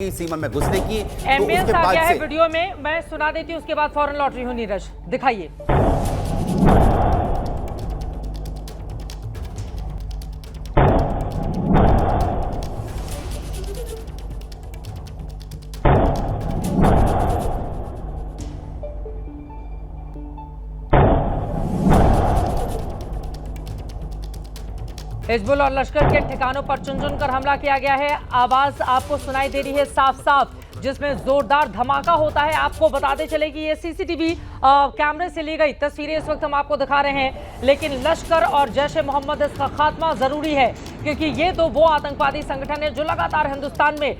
सीमा में घुसने की। एम्बियंस आ गया है वीडियो में, मैं सुना देती हूँ, उसके बाद फौरन लौट रही हूँ। नीरज दिखाइए। हिजबुल और लश्कर के ठिकानों पर चुन चुन कर हमला किया गया है। आवाज आपको सुनाई दे रही है साफ साफ, जिसमें जोरदार धमाका होता है। आपको बताते चले कि ये सीसीटीवी कैमरे से ली गई तस्वीरें इस वक्त हम आपको दिखा रहे हैं, लेकिन लश्कर और जैश-ए मोहम्मद इसका खात्मा जरूरी है, क्योंकि ये तो वो आतंकवादी संगठन है जो लगातार हिंदुस्तान में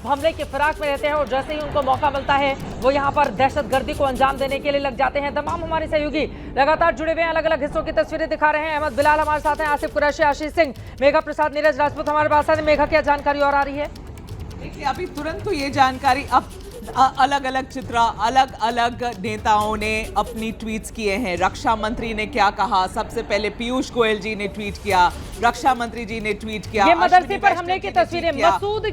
हमले के फिराक में रहते हैं और जैसे ही उनको मौका मिलता है वो यहाँ पर दहशतगर्दी को अंजाम देने के लिए लग जाते हैं। तमाम हमारे सहयोगी लगातार जुड़े हुए हैं, अलग अलग हिस्सों की तस्वीरें दिखा रहे हैं। अहमद बिलाल हमारे साथ हैं, आसिफ कुरैशी, आशीष सिंह, मेघा प्रसाद, नीरज राजपूत हमारे पास है। मेघा, क्या जानकारी और आ रही है? देखिए, अभी तुरंत तो ये जानकारी अब अलग अलग चित्रा अलग अलग नेताओं ने अपनी ट्वीट्स किए हैं। रक्षा मंत्री ने क्या कहा? सबसे पहले पीयूष गोयल जी ने ट्वीट किया, रक्षा मंत्री जी ने ट्वीट किया। ये मदरसे पर हमले की तस्वीरें, मसूद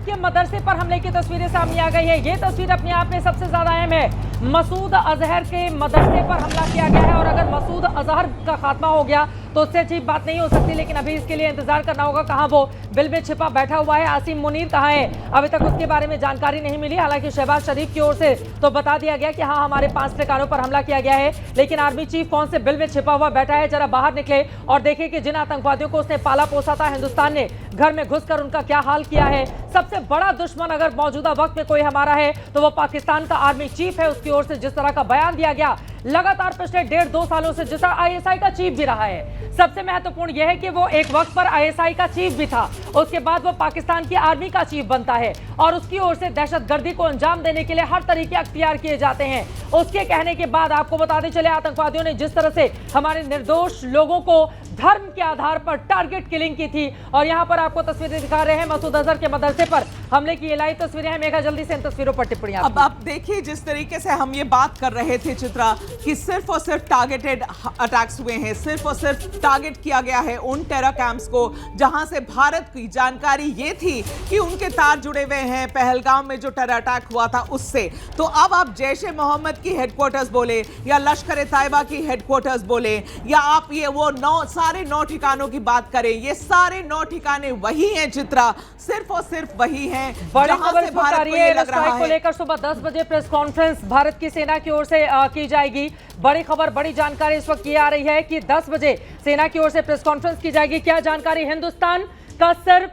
के मदरसे पर हमले की तस्वीरें सामने आ गई है। ये तस्वीर अपने आप में सबसे ज्यादा अहम है। मसूद अजहर के मदरसे पर हमला किया गया है और अगर मसूद अजहर का खात्मा हो गया तो उससे अच्छी बात नहीं हो सकती, लेकिन अभी इसके लिए इंतजार करना होगा। कहां वो बिल में छिपा बैठा हुआ है? आसिम मुनीर कहां है? अभी तक उसके बारे में जानकारी नहीं मिली। हालांकि शहबाज शरीफ की ओर से तो बता दिया गया कि हाँ, हमारे 5 ठिकानों पर हमला किया गया है, लेकिन आर्मी चीफ कौन से बिल में छिपा हुआ बैठा है? जरा बाहर निकले और देखें कि जिन आतंकवादियों को उसने पाला पोसा था, हिंदुस्तान ने घर में घुसकर उनका क्या हाल किया है। सबसे बड़ा दुश्मन अगर मौजूदा वक्त में कोई हमारा है तो वो पाकिस्तान का आर्मी चीफ है। उसकी ओर से जिस तरह का बयान दिया गया लगातार पिछले 1.5-2 सालों से, जिस तरह आईएसआई का चीफ भी रहा है। सबसे महत्वपूर्ण यह है कि वो एक वक्त पर आईएसआई का चीफ भी था, उसके बाद वो पाकिस्तान की आर्मी का चीफ बनता है और उसकी ओर से दहशतगर्दी को अंजाम देने के लिए हर तरीके अख्तियार किए जाते हैं। उसके कहने के बाद आपको बताते चले, आतंकवादियों ने जिस तरह से हमारे निर्दोष लोगों को धर्म के आधार पर टारगेट किलिंग की थी। और यहां पर आपको तस्वीरें दिखा रहे हैं मसूद अजहर के मदरसे पर हमले की ये लाइव तस्वीरें हैं। मेघा, जल्दी से इन तस्वीरों पर टिप्पणी। अब आप देखिए, जिस तरीके से हम ये बात कर रहे थे चित्रा, कि सिर्फ और सिर्फ टारगेटेड अटैक्स हुए हैं, सिर्फ और सिर्फ टारगेट किया गया है उन टेरर कैंप्स को जहां से भारत की जानकारी ये थी कि उनके तार जुड़े हुए हैं पहलगाम में जो टेरर अटैक हुआ था उससे। तो अब आप जैश-ए मोहम्मद की हेडक्वार्टर्स बोले या लश्कर-ए-तैयबा की हेडक्वार्टर्स बोले या आप ये वो सारे 9 ठिकानों की बात करें, ये सारे 9 ठिकाने वही हैं चित्रा, सिर्फ और सिर्फ वही हैं जहां से भारत को ये लग रहा है। को लेकर सुबह 10 बजे प्रेस कॉन्फ्रेंस भारत की सेना की ओर से की जाएगी। बड़ी खबर, बड़ी जानकारी इस वक्त ये आ रही है कि 10 बजे सेना की ओर से प्रेस कॉन्फ्रेंस की जाएगी। क्या जानकारी? हिंदुस्तान का सर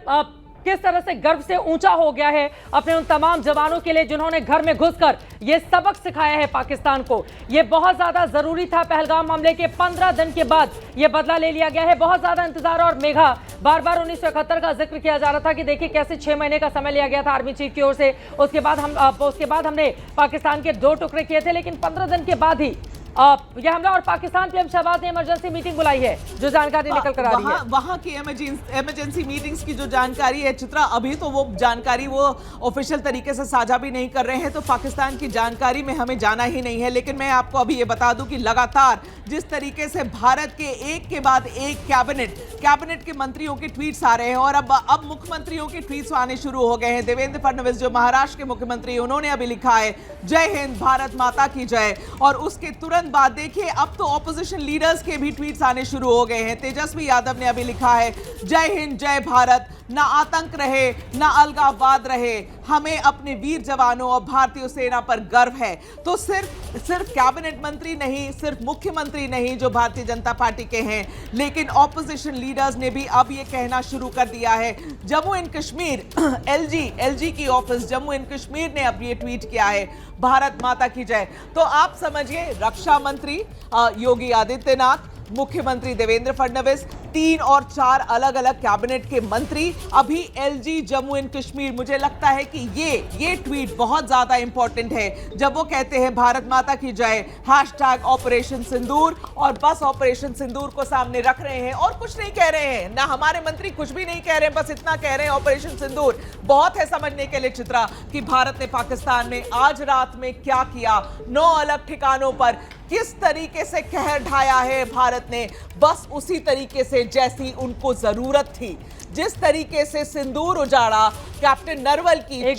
किस तरह से गर्व से ऊंचा हो गया है अपने उन तमाम जवानों के लिए जिन्होंने घर में घुसकर ये सबक सिखाया है पाकिस्तान को। ये बहुत ज्यादा जरूरी था। पहलगाम हमले के 15 दिन के बाद ये बदला ले लिया गया है। बहुत ज्यादा इंतजार। और मेघा, बार बार 1971 का जिक्र किया जा रहा था कि देखिए कैसे 6 महीने का समय लिया गया था आर्मी चीफ की ओर से। उसके बाद हमने पाकिस्तान के 2 टुकड़े किए थे, लेकिन 15 दिन के बाद ही यह हमला। और पाकिस्तान पीएम शहबाज ने इमरजेंसी मीटिंग बुलाई है, जो जानकारी निकल कर आ रही है। वहां की इमरजेंसी मीटिंग्स की जो जानकारी है चित्रा, अभी तो वो जानकारी वो ऑफिशियल तरीके से साझा भी नहीं कर रहे हैं, तो पाकिस्तान की जानकारी में हमें जाना ही नहीं है। लेकिन मैं आपको अभी ये बता दूं कि लगातार जिस तरीके से भारत के एक के बाद एक कैबिनेट के मंत्रियों के ट्वीट्स आ रहे हैं और अब मुख्यमंत्रियों के ट्वीट्स आने शुरू हो गए हैं। देवेंद्र फडणवीस जो महाराष्ट्र के मुख्यमंत्री, उन्होंने अभी लिखा है जय हिंद, भारत माता की जय। और उसके तुरंत बाद देखिए अब तो ऑपोजिशन लीडर्स के भी ट्वीट्स आने शुरू हो गए हैं। तेजस्वी यादव ने अभी लिखा है जय हिंद, जय भारत, ना आतंक रहे ना अलगाववाद रहे, हमें अपने वीर जवानों और भारतीय सेना पर गर्व है। तो सिर्फ कैबिनेट मंत्री नहीं, सिर्फ मुख्यमंत्री नहीं जो भारतीय जनता पार्टी के हैं, लेकिन ऑपोजिशन लीडर्स ने भी अब ये कहना शुरू कर दिया है। जम्मू एंड कश्मीर एलजी की ऑफिस जम्मू एंड कश्मीर ने अब ये ट्वीट किया है भारत माता की जय। तो आप समझिए, रक्षा मंत्री योगी आदित्यनाथ, मुख्यमंत्री देवेंद्र फडणवीस, 3 और 4 अलग अलग कैबिनेट के मंत्री, अभी एलजी जम्मू एंड कश्मीर। मुझे लगता है कि ये ट्वीट बहुत ज्यादा इंपॉर्टेंट है जब वो कहते हैं भारत माता की जय, हैशटैग ऑपरेशन सिंदूर, और बस ऑपरेशन सिंदूर को सामने रख रहे हैं और कुछ नहीं कह रहे हैं। ना हमारे मंत्री कुछ भी नहीं कह रहे हैं, बस इतना कह रहे हैं ऑपरेशन सिंदूर। बहुत है समझने के लिए चित्रा कि भारत ने पाकिस्तान में आज रात में क्या किया, 9 अलग ठिकानों पर किस तरीके से कहर ढाया है भारत ने, बस उसी तरीके से जैसी उनको जरूरत थी। जिस तरीके से सिंदूर उजाड़ा कैप्टन नरवल की। एक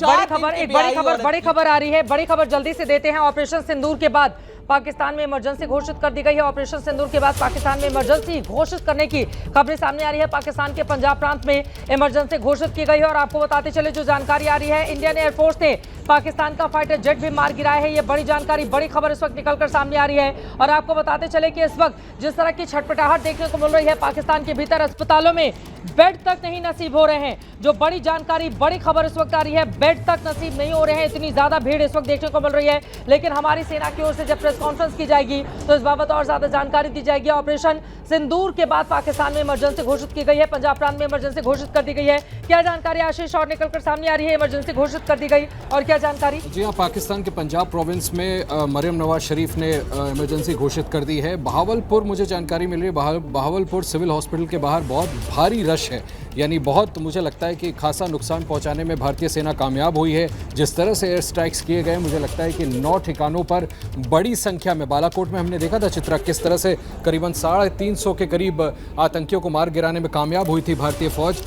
बड़ी खबर आ रही है, बड़ी खबर जल्दी से देते हैं। ऑपरेशन सिंदूर के बाद पाकिस्तान में इमरजेंसी घोषित कर दी गई है। ऑपरेशन सिंदूर के बाद पाकिस्तान में इमरजेंसी घोषित करने की खबरें सामने आ रही है। पाकिस्तान के पंजाब प्रांत में इमरजेंसी घोषित की गई है और आपको बताते चले जो जानकारी आ रही है, इंडियन एयरफोर्स ने पाकिस्तान का फाइटर जेट भी मार गिराया है। ये बड़ी जानकारी, बड़ी खबर इस वक्त निकलकर सामने आ रही है और आपको बताते चले कि इस वक्त जिस तरह की छटपटाहट देखने को मिल रही है पाकिस्तान के भीतर, अस्पतालों में बेड तक नहीं नसीब हो रहे हैं। जो बड़ी जानकारी, बड़ी खबर इस वक्त आ रही है, बेड तक नसीब नहीं हो रहे हैं। इतनी ज्यादा भीड़ इस वक्त देखने को मिल रही है। लेकिन हमारी सेना की ओर से जब प्रेस कॉन्फ्रेंस की जाएगी तो इस बाबत और ज्यादा जानकारी दी जाएगी। ऑपरेशन सिंदूर के बाद पाकिस्तान में इमरजेंसी घोषित की गई है, पंजाब प्रांत में इमरजेंसी घोषित कर दी गई है। क्या जानकारी आशीष और निकलकर सामने आ रही है? इमरजेंसी घोषित कर दी गई और क्या जानकारी? जी हाँ, पाकिस्तान के पंजाब प्रोविंस में मरियम नवाज शरीफ ने इमरजेंसी घोषित कर दी है। बहावलपुर, मुझे जानकारी मिल रही है, बहावलपुर सिविल हॉस्पिटल के बाहर बहुत भारी रश है, यानी बहुत, मुझे लगता है कि खासा नुकसान पहुंचाने में भारतीय सेना कामयाब हुई है। जिस तरह से एयर स्ट्राइक्स किए गए, मुझे लगता है कि 9 ठिकानों पर बड़ी संख्या में, बालाकोट में हमने देखा था चित्रा किस तरह से करीबन 350 के करीब आतंकियों को मार गिराने में कामयाब हुई थी भारतीय फौज।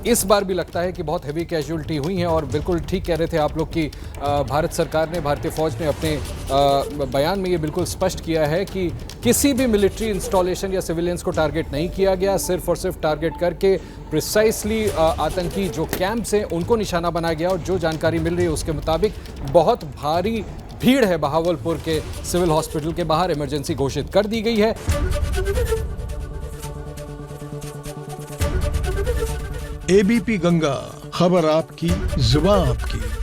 इस बार भी लगता है कि बहुत हैवी कैजुअल्टी हुई हैं और बिल्कुल ठीक कह रहे थे आप लोग कि भारत सरकार ने, भारतीय फौज ने अपने बयान में ये बिल्कुल स्पष्ट किया है कि किसी भी मिलिट्री इंस्टॉलेशन या सिविलियंस को टारगेट नहीं किया गया, सिर्फ और सिर्फ टारगेट करके प्रिसाइसली आतंकी जो कैंप्स हैं उनको निशाना बनाया गया। और जो जानकारी मिल रही है उसके मुताबिक बहुत भारी भीड़ है बहावलपुर के सिविल हॉस्पिटल के बाहर, इमरजेंसी घोषित कर दी गई है। एबीपी गंगा, खबर आपकी, जुबान आपकी।